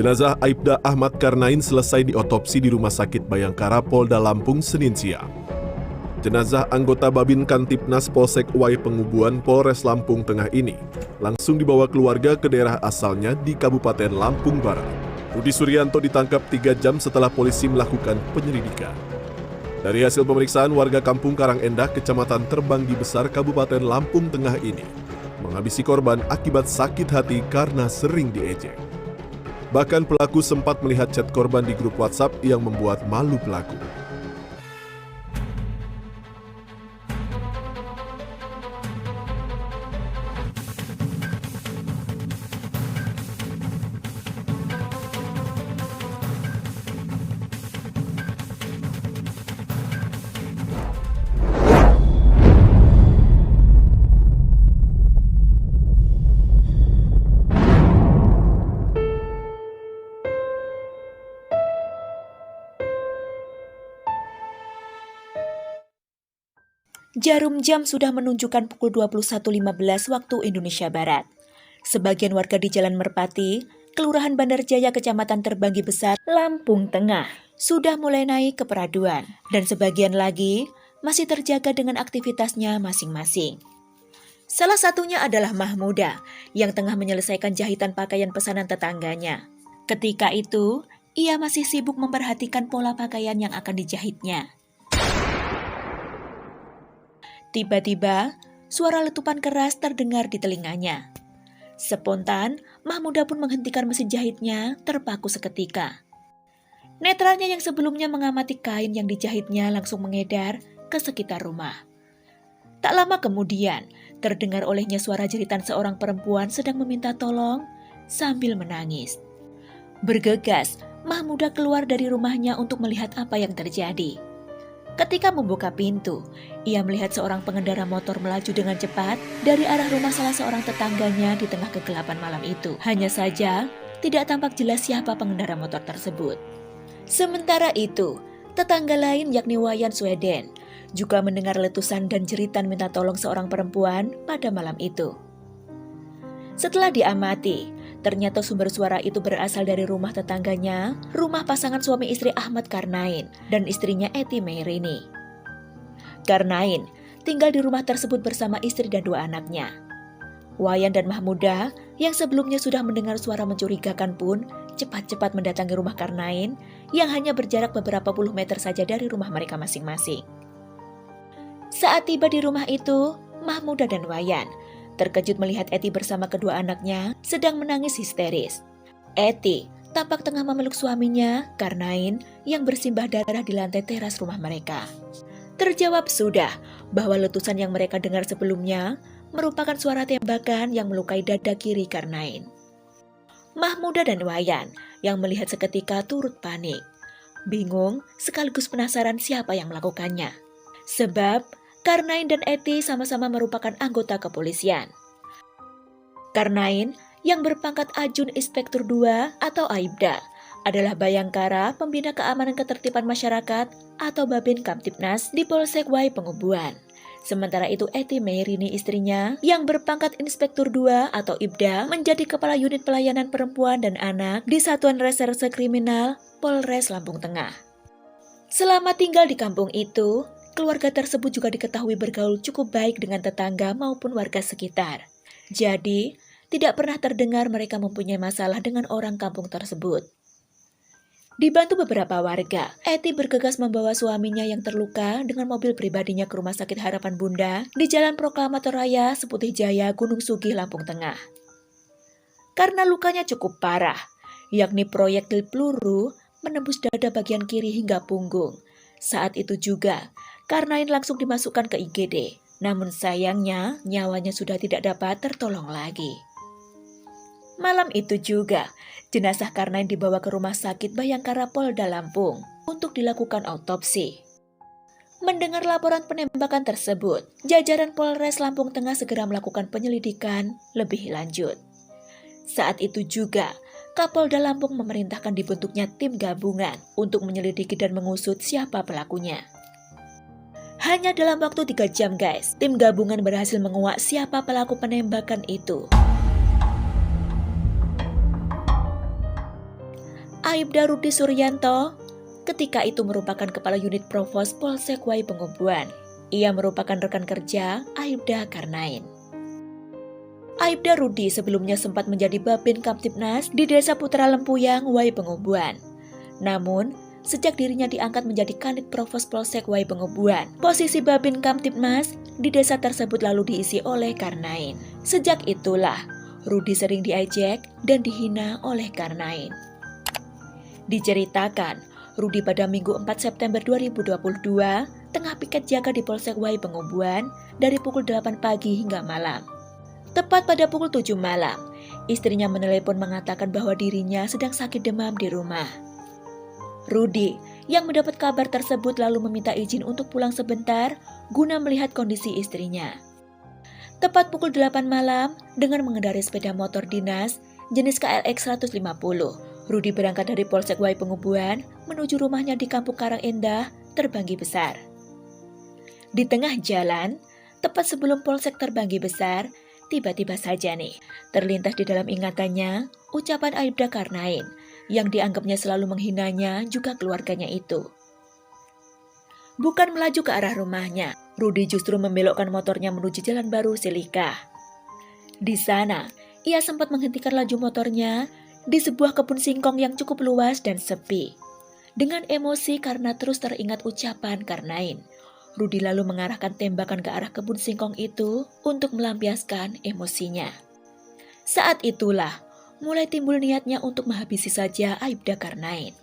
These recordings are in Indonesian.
Jenazah Aibda Ahmad Karnain selesai diotopsi di Rumah Sakit Bayangkara Polda Lampung Senin siang. Jenazah anggota Babin Kantipnas Polsek Wai Pengubuan Polres Lampung Tengah ini langsung dibawa keluarga ke daerah asalnya di Kabupaten Lampung Barat. Rudi Suryanto ditangkap 3 jam setelah polisi melakukan penyelidikan. Dari hasil pemeriksaan, warga kampung Karangendah, Kecamatan Terbanggi Besar, Kabupaten Lampung Tengah ini menghabisi korban akibat sakit hati karena sering diejek. Bahkan pelaku sempat melihat chat korban di grup WhatsApp yang membuat malu pelaku. Jarum jam sudah menunjukkan pukul 21.15 waktu Indonesia Barat. Sebagian warga di Jalan Merpati, Kelurahan Bandar Jaya, Kecamatan Terbanggi Besar, Lampung Tengah, sudah mulai naik ke peraduan, dan sebagian lagi masih terjaga dengan aktivitasnya masing-masing. Salah satunya adalah Mahmuda, yang tengah menyelesaikan jahitan pakaian pesanan tetangganya. Ketika itu, ia masih sibuk memperhatikan pola pakaian yang akan dijahitnya. Tiba-tiba, suara letupan keras terdengar di telinganya. Spontan, Mahmuda pun menghentikan mesin jahitnya, terpaku seketika. Netranya yang sebelumnya mengamati kain yang dijahitnya langsung mengedar ke sekitar rumah. Tak lama kemudian, terdengar olehnya suara jeritan seorang perempuan sedang meminta tolong sambil menangis. Bergegas, Mahmuda keluar dari rumahnya untuk melihat apa yang terjadi. Ketika membuka pintu, ia melihat seorang pengendara motor melaju dengan cepat dari arah rumah salah seorang tetangganya di tengah kegelapan malam itu. Hanya saja, tidak tampak jelas siapa pengendara motor tersebut. Sementara itu, tetangga lain yakni Wayan Sweden juga mendengar letusan dan jeritan minta tolong seorang perempuan pada malam itu. Setelah diamati, ternyata sumber suara itu berasal dari rumah tetangganya, rumah pasangan suami istri Ahmad Karnain dan istrinya Eti Meirini. Karnain tinggal di rumah tersebut bersama istri dan 2 anaknya. Wayan dan Mahmuda yang sebelumnya sudah mendengar suara mencurigakan pun cepat-cepat mendatangi rumah Karnain yang hanya berjarak beberapa puluh meter saja dari rumah mereka masing-masing. Saat tiba di rumah itu, Mahmuda dan Wayan terkejut melihat Eti bersama kedua anaknya sedang menangis histeris. Eti tampak tengah memeluk suaminya, Karnain, yang bersimbah darah di lantai teras rumah mereka. Terjawab sudah bahwa letusan yang mereka dengar sebelumnya merupakan suara tembakan yang melukai dada kiri Karnain. Mahmuda dan Wayan yang melihat seketika turut panik. Bingung sekaligus penasaran siapa yang melakukannya. Sebab Karnain dan Eti sama-sama merupakan anggota kepolisian. Karnain yang berpangkat Ajun Inspektur 2 atau Aibda adalah Bayangkara Pembina Keamanan Ketertiban Masyarakat atau Babin Kamtipnas di Polsek Wai Pengubuan. Sementara itu Eti Meirini istrinya yang berpangkat Inspektur 2 atau Ibda menjadi Kepala Unit Pelayanan Perempuan dan Anak di Satuan Reserse Kriminal Polres Lampung Tengah. Selama tinggal di kampung itu, keluarga tersebut juga diketahui bergaul cukup baik dengan tetangga maupun warga sekitar. Jadi, tidak pernah terdengar mereka mempunyai masalah dengan orang kampung tersebut. Dibantu beberapa warga, Eti bergegas membawa suaminya yang terluka dengan mobil pribadinya ke Rumah Sakit Harapan Bunda di Jalan Proklamator Raya, Seputih Jaya, Gunung Sugih, Lampung Tengah. Karena lukanya cukup parah, yakni proyektil peluru menembus dada bagian kiri hingga punggung. Saat itu juga, Karnain langsung dimasukkan ke IGD. Namun sayangnya, nyawanya sudah tidak dapat tertolong lagi. Malam itu juga, jenazah Karnain dibawa ke Rumah Sakit Bayangkara Polda Lampung untuk dilakukan autopsi. Mendengar laporan penembakan tersebut, jajaran Polres Lampung Tengah segera melakukan penyelidikan lebih lanjut. Saat itu juga, Kapolda Lampung memerintahkan dibentuknya tim gabungan untuk menyelidiki dan mengusut siapa pelakunya. Hanya dalam waktu 3 jam guys, tim gabungan berhasil menguak siapa pelaku penembakan itu. Aibda Rudi Suryanto ketika itu merupakan Kepala Unit Provos Polsek Wai Pengubuan. Ia merupakan rekan kerja Aibda Karnain. Aibda Rudi sebelumnya sempat menjadi Babin Kamtibnas di Desa Putra Lempuyang, Wai Pengubuan. Namun, sejak dirinya diangkat menjadi Kanit Provos Polsek Wai Pengubuan, posisi Babin Kamtibnas di desa tersebut lalu diisi oleh Karnain. Sejak itulah, Rudi sering diejek dan dihina oleh Karnain. Diceritakan, Rudi pada Minggu 4 September 2022 tengah piket jaga di Polsek Wai Pengubuan dari pukul 8 pagi hingga malam. Tepat pada pukul 7 malam, istrinya menelepon mengatakan bahwa dirinya sedang sakit demam di rumah. Rudi yang mendapat kabar tersebut lalu meminta izin untuk pulang sebentar guna melihat kondisi istrinya. Tepat pukul 8 malam, dengan mengendarai sepeda motor dinas jenis KLX 150, Rudi berangkat dari Polsek Wai Pengubuan menuju rumahnya di Kampung Karangendah, Terbanggi Besar. Di tengah jalan, tepat sebelum Polsek Terbanggi Besar, tiba-tiba saja nih, terlintas di dalam ingatannya ucapan Aibda Karnain yang dianggapnya selalu menghinanya juga keluarganya itu. Bukan melaju ke arah rumahnya, Rudi justru membelokkan motornya menuju Jalan Baru Silika. Di sana, ia sempat menghentikan laju motornya di sebuah kebun singkong yang cukup luas dan sepi. Dengan emosi karena terus teringat ucapan Karnain, Rudi lalu mengarahkan tembakan ke arah kebun singkong itu untuk melampiaskan emosinya. Saat itulah mulai timbul niatnya untuk menghabisi saja Aibda Karnain.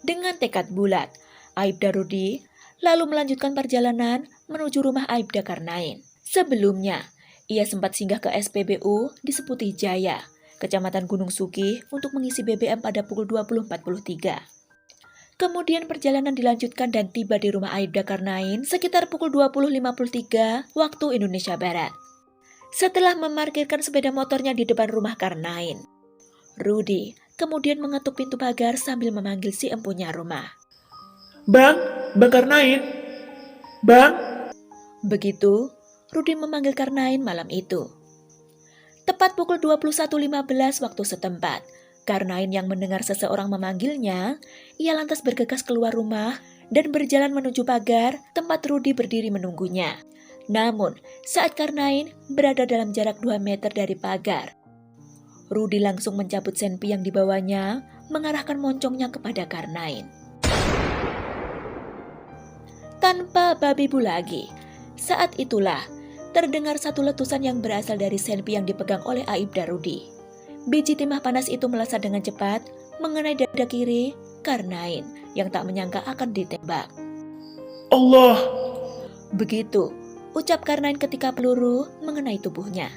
Dengan tekad bulat, Aibda Rudi lalu melanjutkan perjalanan menuju rumah Aibda Karnain. Sebelumnya, ia sempat singgah ke SPBU di Seputih Jaya, Kecamatan Gunung Sugi untuk mengisi BBM pada pukul 20.43. Kemudian perjalanan dilanjutkan dan tiba di rumah Aibda Karnain sekitar pukul 20.53 waktu Indonesia Barat. Setelah memarkirkan sepeda motornya di depan rumah Karnain, Rudi kemudian mengetuk pintu pagar sambil memanggil si empunya rumah. Bang Karnain, Bang. Begitu, Rudi memanggil Karnain malam itu. Tepat pukul 21.15 waktu setempat, Karnain yang mendengar seseorang memanggilnya, ia lantas bergegas keluar rumah dan berjalan menuju pagar tempat Rudi berdiri menunggunya. Namun, saat Karnain berada dalam jarak 2 meter dari pagar, Rudi langsung mencabut senpi yang dibawanya, mengarahkan moncongnya kepada Karnain. Tanpa babi bu lagi, saat itulah terdengar satu letusan yang berasal dari senpi yang dipegang oleh Aibda Rudi. Biji timah panas itu melesat dengan cepat mengenai dada kiri Karnain yang tak menyangka akan ditembak. Allah! Begitu ucap Karnain ketika peluru mengenai tubuhnya.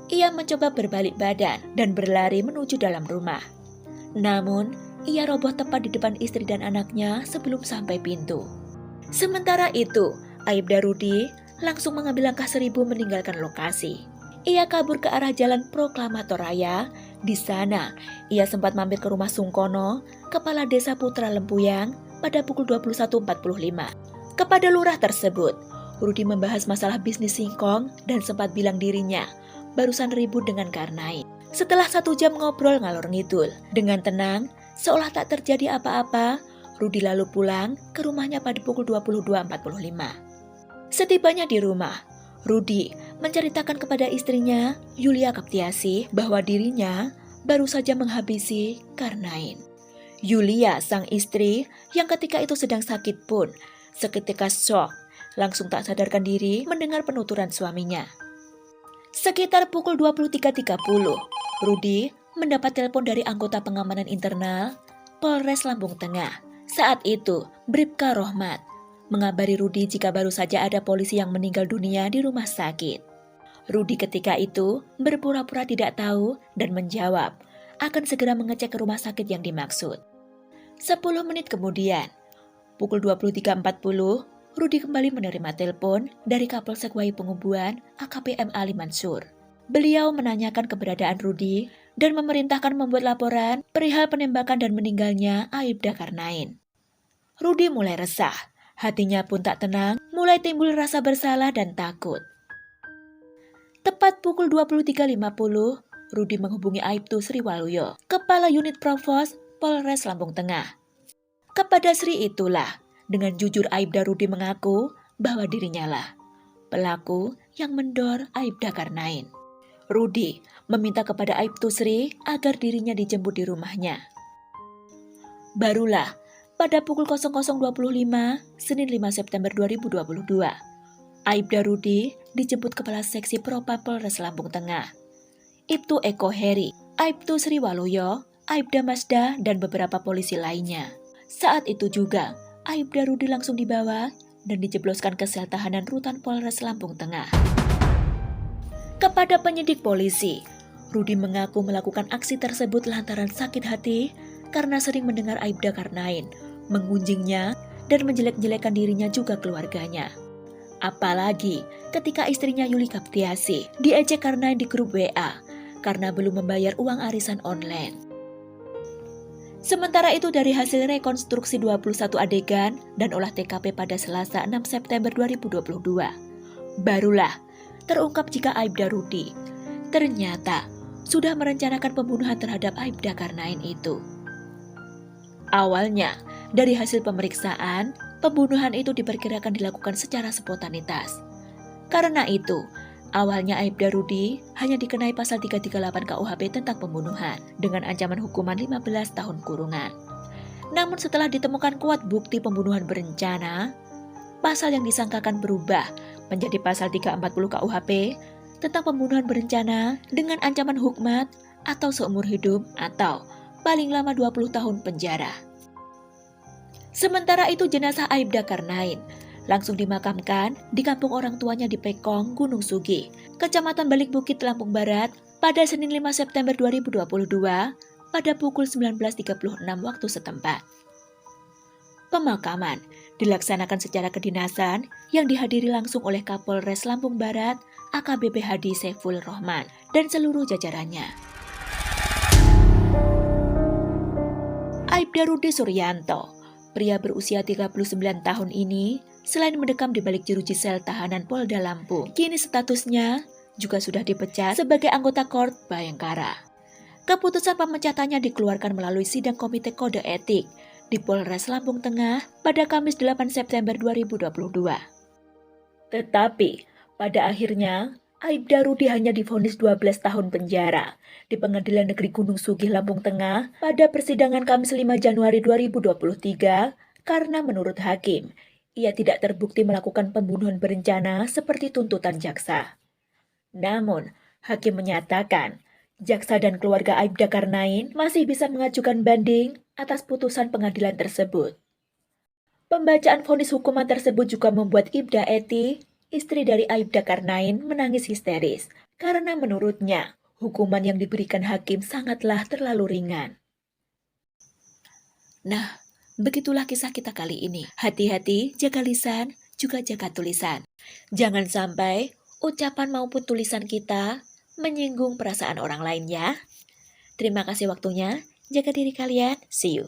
Ia mencoba berbalik badan dan berlari menuju dalam rumah. Namun, ia roboh tepat di depan istri dan anaknya sebelum sampai pintu. Sementara itu, Aibda Rudi langsung mengambil langkah 1000 meninggalkan lokasi. Ia kabur ke arah Jalan Proklamator Raya. Di sana, ia sempat mampir ke rumah Sungkono, Kepala Desa Putra Lempuyang, pada pukul 21.45. Kepada lurah tersebut, Rudi membahas masalah bisnis singkong dan sempat bilang dirinya barusan ribut dengan Karnain. Setelah 1 jam ngobrol ngalor ngidul, dengan tenang, seolah tak terjadi apa-apa, Rudi lalu pulang ke rumahnya pada pukul 22.45. Setibanya di rumah, Rudi menceritakan kepada istrinya, Yulia Kaptiasi, bahwa dirinya baru saja menghabisi Karnain. Yulia, sang istri, yang ketika itu sedang sakit pun, seketika shock, langsung tak sadarkan diri mendengar penuturan suaminya. Sekitar pukul 23.30, Rudi mendapat telepon dari anggota pengamanan internal Polres Lampung Tengah. Saat itu, Bribka Rohmat mengabari Rudi jika baru saja ada polisi yang meninggal dunia di rumah sakit. Rudi ketika itu berpura-pura tidak tahu dan menjawab akan segera mengecek ke rumah sakit yang dimaksud. 10 menit kemudian, pukul 23.40, Rudi kembali menerima telepon dari Kapolsek Wai Pengubuan AKP M. Ali Mansur. Beliau menanyakan keberadaan Rudi dan memerintahkan membuat laporan perihal penembakan dan meninggalnya Aibda Karnain. Rudi mulai resah. Hatinya pun tak tenang, mulai timbul rasa bersalah dan takut. Tepat pukul 23.50, Rudi menghubungi Aibtu Sriwaluyo, Kepala Unit Provos Polres Lampung Tengah. Kepada Sri itulah, dengan jujur Aibda Rudi mengaku bahwa dirinya lah pelaku yang mendor Aibda Karnain. Rudi meminta kepada Aibtu Sri agar dirinya dijemput di rumahnya. Barulah pada pukul 00.25 Senin 5 September 2022, Aibda Rudi dijemput Kepala Seksi Propam Polres Lampung Tengah, Ibtu Eko Heri, Aibtu Sri Waluyo, Aibda Masda, dan beberapa polisi lainnya. Saat itu juga, Aibda Rudi langsung dibawa dan dijebloskan ke sel tahanan rutan Polres Lampung Tengah. Kepada penyidik polisi, Rudi mengaku melakukan aksi tersebut lantaran sakit hati karena sering mendengar Aibda Karnain mengunjingnya dan menjelek-jelekan dirinya juga keluarganya. Apalagi ketika istrinya Yuli Kaptiasi diejek Karnain di grup WA karena belum membayar uang arisan online. Sementara itu dari hasil rekonstruksi 21 adegan dan olah TKP pada Selasa 6 September 2022, barulah terungkap jika Aibda Rudi ternyata sudah merencanakan pembunuhan terhadap Aibda Karnain itu. Awalnya, dari hasil pemeriksaan, pembunuhan itu diperkirakan dilakukan secara spontanitas. Karena itu, awalnya Aibda Rudi hanya dikenai pasal 338 KUHP tentang pembunuhan dengan ancaman hukuman 15 tahun kurungan. Namun setelah ditemukan kuat bukti pembunuhan berencana, pasal yang disangkakan berubah menjadi pasal 340 KUHP tentang pembunuhan berencana dengan ancaman hukmat atau seumur hidup atau paling lama 20 tahun penjara. Sementara itu jenazah Aibda Karnain langsung dimakamkan di kampung orang tuanya di Pekong, Gunung Sugi, Kecamatan Balik Bukit, Lampung Barat pada Senin 5 September 2022 pada pukul 19.36 waktu setempat. Pemakaman dilaksanakan secara kedinasan yang dihadiri langsung oleh Kapolres Lampung Barat, AKBP Hadi Saiful Rohman, dan seluruh jajarannya. Aibda Rudi Suryanto, pria berusia 39 tahun ini, selain mendekam di balik jeruji sel tahanan Polda Lampung, kini statusnya juga sudah dipecat sebagai anggota Kort Bayangkara. Keputusan pemecatannya dikeluarkan melalui sidang Komite Kode Etik di Polres Lampung Tengah pada Kamis 8 September 2022. Tetapi, pada akhirnya, Aibda Rudi hanya divonis 12 tahun penjara di Pengadilan Negeri Gunung Sugih, Lampung Tengah pada persidangan Kamis 5 Januari 2023 karena menurut hakim, ia tidak terbukti melakukan pembunuhan berencana seperti tuntutan jaksa. Namun, hakim menyatakan, jaksa dan keluarga Aibda Karnain masih bisa mengajukan banding atas putusan pengadilan tersebut. Pembacaan vonis hukuman tersebut juga membuat Ibda Eti, istri dari Aibda Karnain, menangis histeris karena menurutnya hukuman yang diberikan hakim sangatlah terlalu ringan. Nah, begitulah kisah kita kali ini. Hati-hati, jaga lisan, juga jaga tulisan. Jangan sampai ucapan maupun tulisan kita menyinggung perasaan orang lain ya. Terima kasih waktunya, jaga diri kalian, see you.